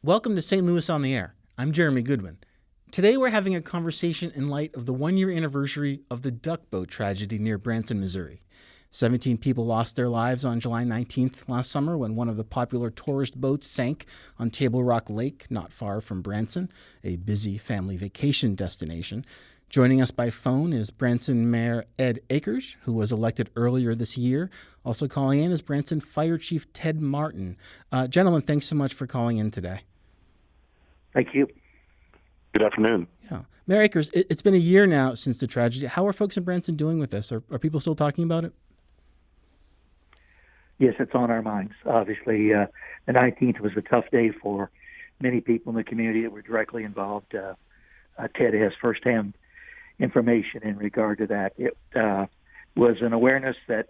Welcome to St. Louis on the Air. I'm Jeremy Goodwin. Today we're having a conversation in light of the one-year anniversary of the duck boat tragedy near Branson, Missouri. 17 people lost their lives on July 19th last summer when one of the popular tourist boats sank on Table Rock Lake, not far from Branson, a busy family vacation destination. Joining us by phone is Branson Mayor Ed Akers, who was elected earlier this year. Also calling in is Branson Fire Chief Ted Martin. Gentlemen, thanks so much for calling in today. Thank you. Good afternoon. Yeah. Mayor Akers, it's been a year now since the tragedy. How are folks in Branson doing with this? Are people still talking about it? Yes, it's on our minds. Obviously, the 19th was a tough day for many people in the community that were directly involved. Ted has firsthand information in regard to that. It was an awareness that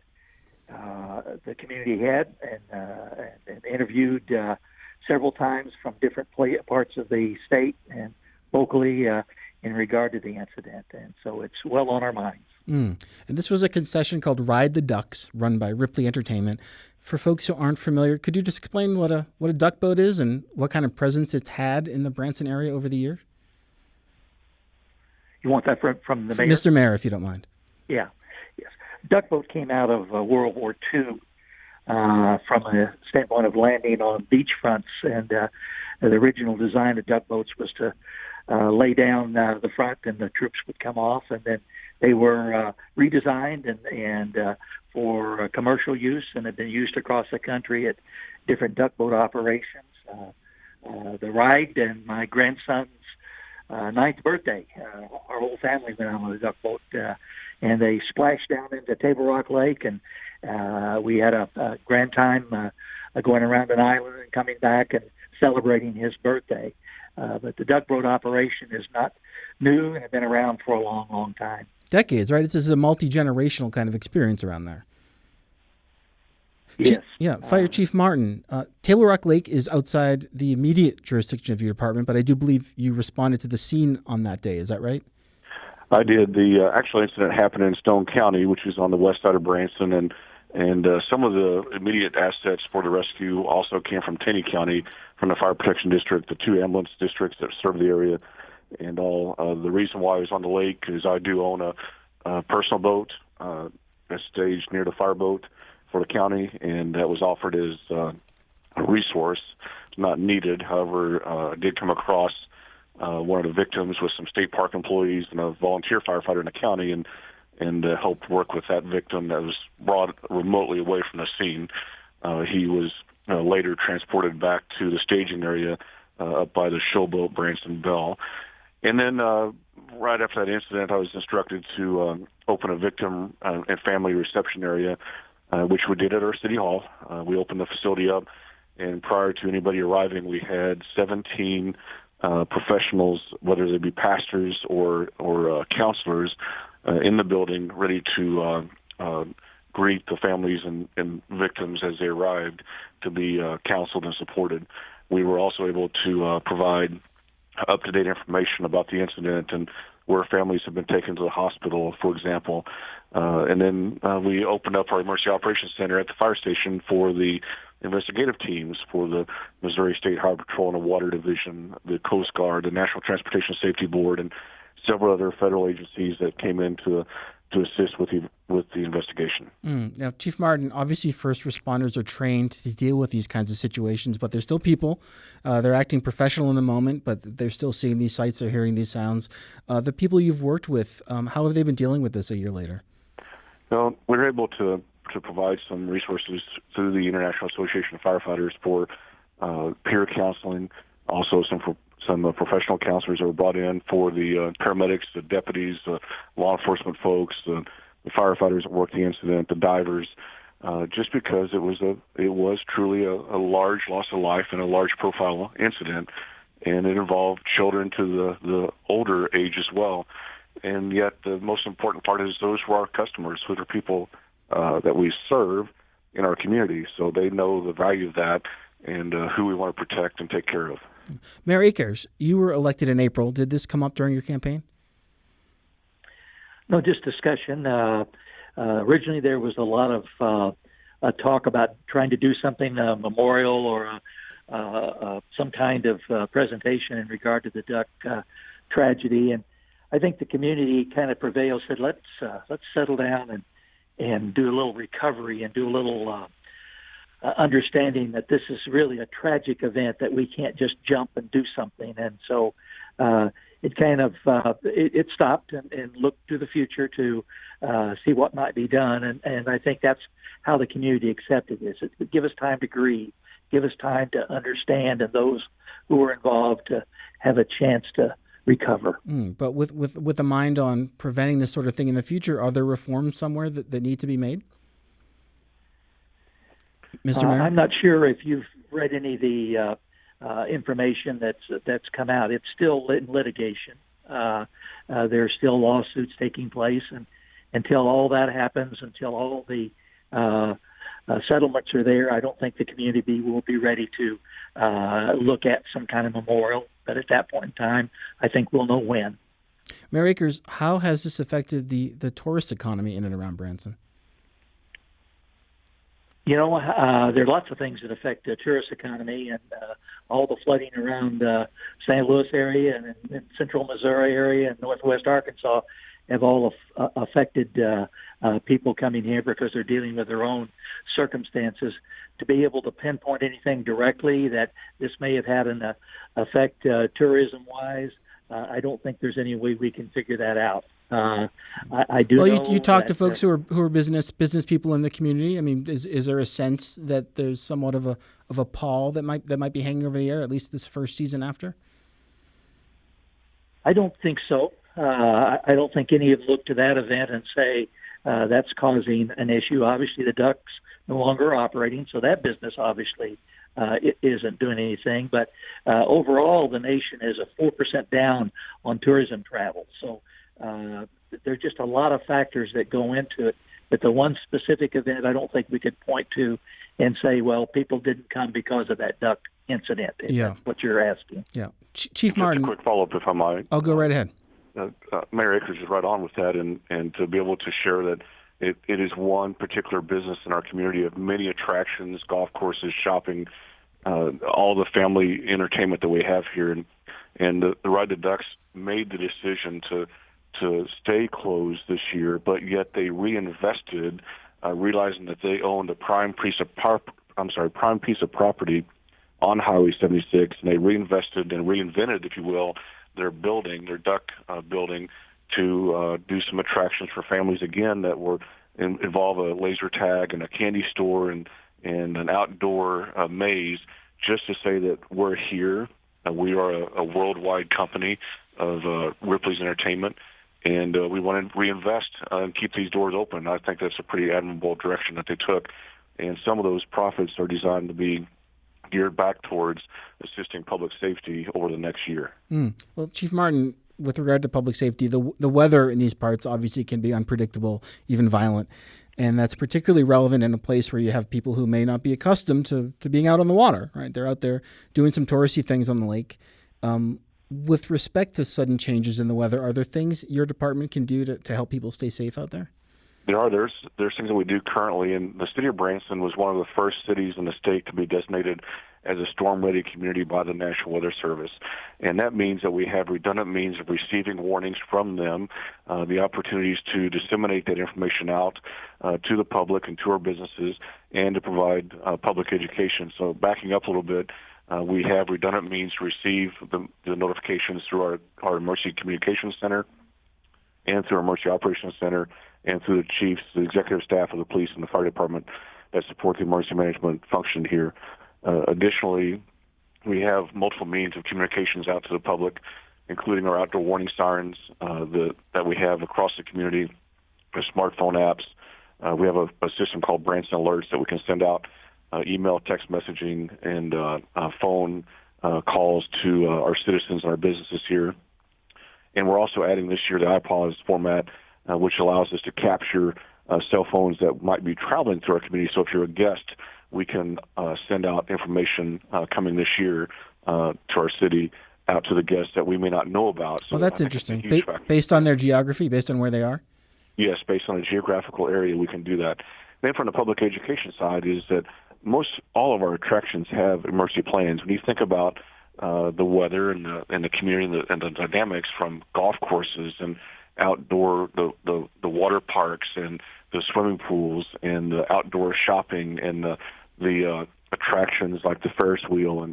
the community had and interviewed several times from different parts of the state and locally in regard to the incident. And so it's well on our minds. And this was a concession called Ride the Ducks, run by Ripley Entertainment. For folks who aren't familiar, could you just explain what a duck boat is and what kind of presence it's had in the Branson area over the years? You want that from the mayor? Mr. Mayor, if you don't mind. Yeah. Yes. Duck boat came out of World War II from a standpoint of landing on beachfronts. And the original design of duck boats was to lay down the front and the troops would come off, and then they were redesigned and for commercial use and have been used across the country at different duck boat operations. The ride and my grandson's ninth birthday, our whole family went on a duck boat, and they splashed down into Table Rock Lake, and we had a grand time going around an island and coming back and celebrating his birthday. But the duck boat operation is not new and has been around for a long, long time. Decades, right? This is a multi-generational kind of experience around there. Yes. Fire Chief Martin, Table Rock Lake is outside the immediate jurisdiction of your department, but I do believe you responded to the scene on that day. Is that right? I did. The actual incident happened in Stone County, which is on the west side of Branson, and some of the immediate assets for the rescue also came from Taney County, from the Fire Protection District, the two ambulance districts that serve the area, and all. The reason why I was on the lake is I do own a personal boat that's staged near the fireboat for the county, and that was offered as a resource, not needed. However, I did come across one of the victims with some state park employees and a volunteer firefighter in the county, and helped work with that victim that was brought remotely away from the scene. He was later transported back to the staging area up by the showboat Branson Bell. And then right after that incident, I was instructed to open a victim and family reception area, which we did at our city hall. We opened the facility up, and prior to anybody arriving, we had 17 professionals, whether they be pastors or counselors, in the building, ready to greet the families and victims as they arrived, to be counseled and supported. We were also able to provide up-to-date information about the incident and where families have been taken to the hospital, for example. And then we opened up our Emergency Operations Center at the fire station for the investigative teams for the Missouri State Highway Patrol and the Water Division, the Coast Guard, the National Transportation Safety Board, and several other federal agencies that came in to assist with the investigation. Now, Chief Martin, obviously first responders are trained to deal with these kinds of situations, but they're still people. They're acting professional in the moment, but they're still seeing these sights, they're hearing these sounds. The people you've worked with, how have they been dealing with this a year later? Well, we were able to provide some resources through the International Association of Firefighters for peer counseling, also some professional counselors that were brought in for the paramedics, the deputies, law enforcement folks, the firefighters that worked the incident, the divers, just because it was truly a large loss of life and a large profile incident, and it involved children to the older age as well. And yet the most important part is those were our customers, who are people that we serve in our community, so they know the value of that and who we want to protect and take care of. Mayor Akers, you were elected in April. Did this come up during your campaign? No, just discussion. Originally, there was a lot of talk about trying to do something, a memorial or some kind of presentation in regard to the duck tragedy. And I think the community kind of prevailed, said, let's settle down and do a little recovery and do a little understanding that this is really a tragic event, that we can't just jump and do something. And so it kind of it stopped and looked to the future to see what might be done. And I think that's how the community accepted this. It give us time to grieve, give us time to understand, and those who were involved to have a chance to recover. But with a mind on preventing this sort of thing in the future, are there reforms somewhere that need to be made? Mr. Mayor? I'm not sure if you've read any of the information that's come out. It's still in litigation. There's still lawsuits taking place, and until all that happens, until all the settlements are there, I don't think the community will be ready to look at some kind of memorial. But at that point in time, I think we'll know when. Mayor Akers, how has this affected the tourist economy in and around Branson? You know, there are lots of things that affect the tourist economy, and all the flooding around St. Louis area and central Missouri area and northwest Arkansas have all affected people coming here because they're dealing with their own circumstances. To be able to pinpoint anything directly that this may have had an effect tourism-wise, I don't think there's any way we can figure that out. I do. Well, you talk to folks who are business people in the community. I mean, is there a sense that there's somewhat of a pall that might be hanging over the air, at least this first season after? I don't think so. I don't think any have looked to that event and say that's causing an issue. Obviously, the Ducks no longer operating, so that business obviously it isn't doing anything. But overall, the nation is a 4% down on tourism travel. So there's just a lot of factors that go into it. But the one specific event, I don't think we could point to and say, well, people didn't come because of that duck incident. Yeah. That's what you're asking. Yeah. Chief Martin. Just a quick follow-up, if I might. I'll go right ahead. Mayor Akers is right on with that, and to be able to share that it is one particular business in our community of many attractions, golf courses, shopping, all the family entertainment that we have here. And the Ride the Ducks made the decision to stay closed this year, but yet they reinvested, realizing that they owned a prime piece of property on Highway 76, and they reinvested and reinvented, if you will, their duck building, to do some attractions for families again that were involve a laser tag and a candy store and an outdoor maze, just to say that we're here. We are a worldwide company of Ripley's Entertainment, and we want to reinvest and keep these doors open. I think that's a pretty admirable direction that they took, and some of those profits are designed to be geared back towards assisting public safety over the next year. Well, Chief Martin, with regard to public safety, the weather in these parts obviously can be unpredictable, even violent, and that's particularly relevant in a place where you have people who may not be accustomed to being out on the water, right? They're out there doing some touristy things on the lake. With respect to sudden changes in the weather, are there things your department can do to help people stay safe out there? There are. There's things that we do currently, and the city of Branson was one of the first cities in the state to be designated as a storm-ready community by the National Weather Service. And that means that we have redundant means of receiving warnings from them, the opportunities to disseminate that information out to the public and to our businesses, and to provide public education. So backing up a little bit, we have redundant means to receive the notifications through our Emergency Communications Center and through our Emergency Operations Center and through the chiefs, the executive staff of the police and the fire department that support the emergency management function here. Additionally, we have multiple means of communications out to the public, including our outdoor warning sirens that we have across the community, our smartphone apps. We have a system called Branson Alerts that we can send out email, text messaging, and phone calls to our citizens and our businesses here. And we're also adding this year the iPods format, which allows us to capture cell phones that might be traveling through our community. So if you're a guest, we can send out information coming this year to our city out to the guests that we may not know about. So well, that's interesting. Based on their geography, based on where they are? Yes, based on a geographical area, we can do that. Then from the public education side is that most all of our attractions have emergency plans. When you think about the weather and the community and the dynamics from golf courses and outdoor the water parks and the swimming pools and the outdoor shopping and the attractions like the Ferris wheel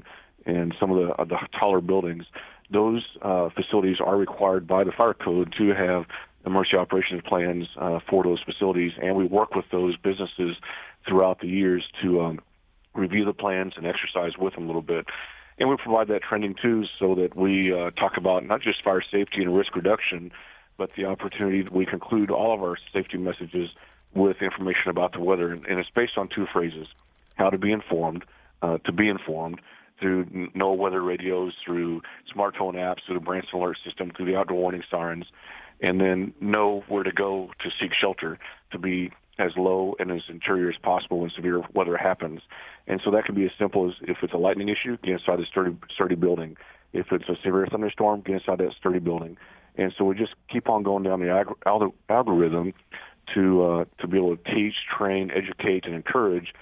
and some of the taller buildings, those facilities are required by the fire code to have emergency operations plans for those facilities, and we work with those businesses throughout the years to review the plans and exercise with them a little bit. And we provide that training too, so that we talk about not just fire safety and risk reduction, but the opportunity that we conclude all of our safety messages with information about the weather. And it's based on two phrases: how to be informed, through no weather radios, through smartphone apps, through the Branson alert system, through the outdoor warning sirens, and then know where to go to seek shelter, to be as low and as interior as possible when severe weather happens. And so that can be as simple as, if it's a lightning issue, get inside a sturdy building. If it's a severe thunderstorm, get inside that sturdy building. And so we just keep on going down the algorithm to be able to teach, train, educate, and encourage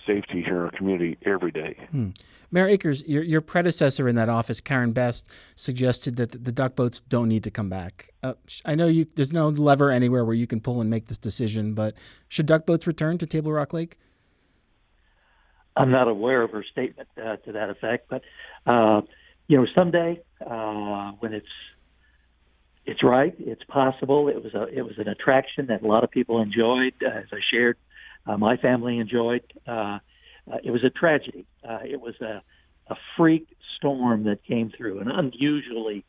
safety here in our community every day. Mayor Akers, your predecessor in that office, Karen Best, suggested that the duck boats don't need to come back. I know there's no lever anywhere where you can pull and make this decision, but should duck boats return to Table Rock Lake? I'm not aware of her statement to that effect, but someday when it's right, it's possible. It was an attraction that a lot of people enjoyed, as I shared. My family enjoyed. It was a tragedy. It was a freak storm that came through, an unusually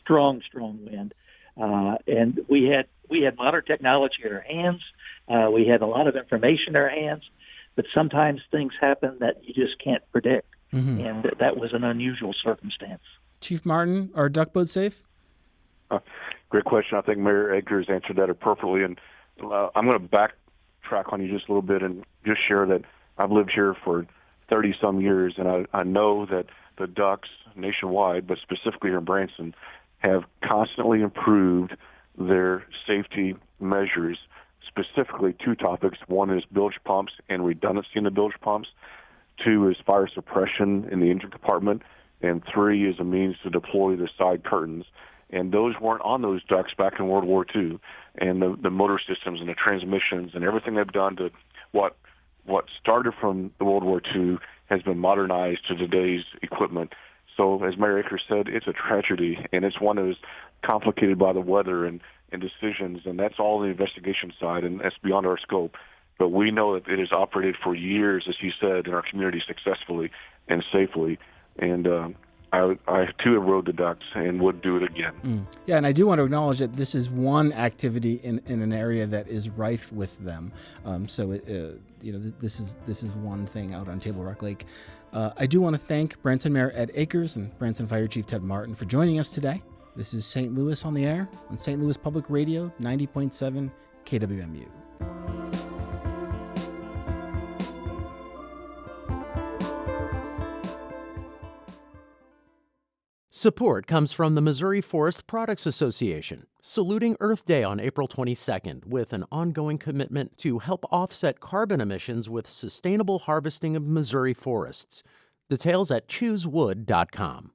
strong wind, and we had modern technology in our hands. We had a lot of information in our hands, but sometimes things happen that you just can't predict, and that was an unusual circumstance. Chief Martin, are duck boats safe? Great question. I think Mayor Akers answered that appropriately, and I'm going to backtrack on you just a little bit and just share that I've lived here for 30-some years, and I know that the ducks nationwide, but specifically here in Branson, have constantly improved their safety measures, specifically two topics. One is bilge pumps and redundancy in the bilge pumps. Two is fire suppression in the engine compartment. And three is a means to deploy the side curtains. And those weren't on those ducks back in World War II. And the motor systems and the transmissions and everything they've done to what started from the World War II has been modernized to today's equipment. So as Mayor Akers said, it's a tragedy, and it's one that is complicated by the weather and decisions, and that's all the investigation side, and that's beyond our scope. But we know that it has operated for years, as he said, in our community successfully and safely. And I too have rode the ducks and would do it again. Yeah, and I do want to acknowledge that this is one activity in an area that is rife with them. This is one thing out on Table Rock Lake. I do want to thank Branson Mayor Ed Akers and Branson Fire Chief Ted Martin for joining us today. This is St. Louis on the Air on St. Louis Public Radio, 90.7 KWMU. Support comes from the Missouri Forest Products Association, saluting Earth Day on April 22nd with an ongoing commitment to help offset carbon emissions with sustainable harvesting of Missouri forests. Details at choosewood.com.